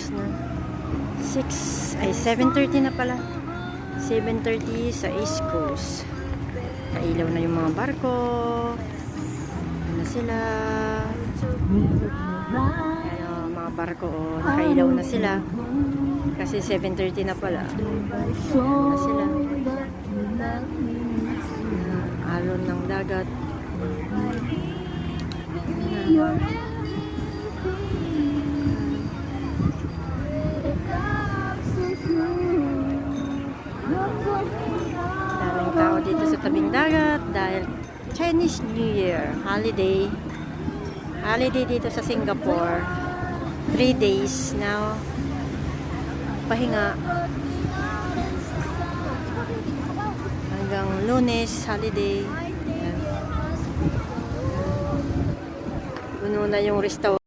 oras na? 7:30 na pala. 7:30 sa East Coast. Kailaw na yung mga barko. Ano sila? Ayan, mga barko, nakailaw na sila. Kasi 7:30 na pala. Ayan na sila. Alon ng dagat. Daming tao dito sa tabing dagat dahil Chinese New Year holiday. Holiday dito sa Singapore. 3 days now. Pahinga. Hanggang Lunes, holiday. Ayan. Puno na yung restaurant.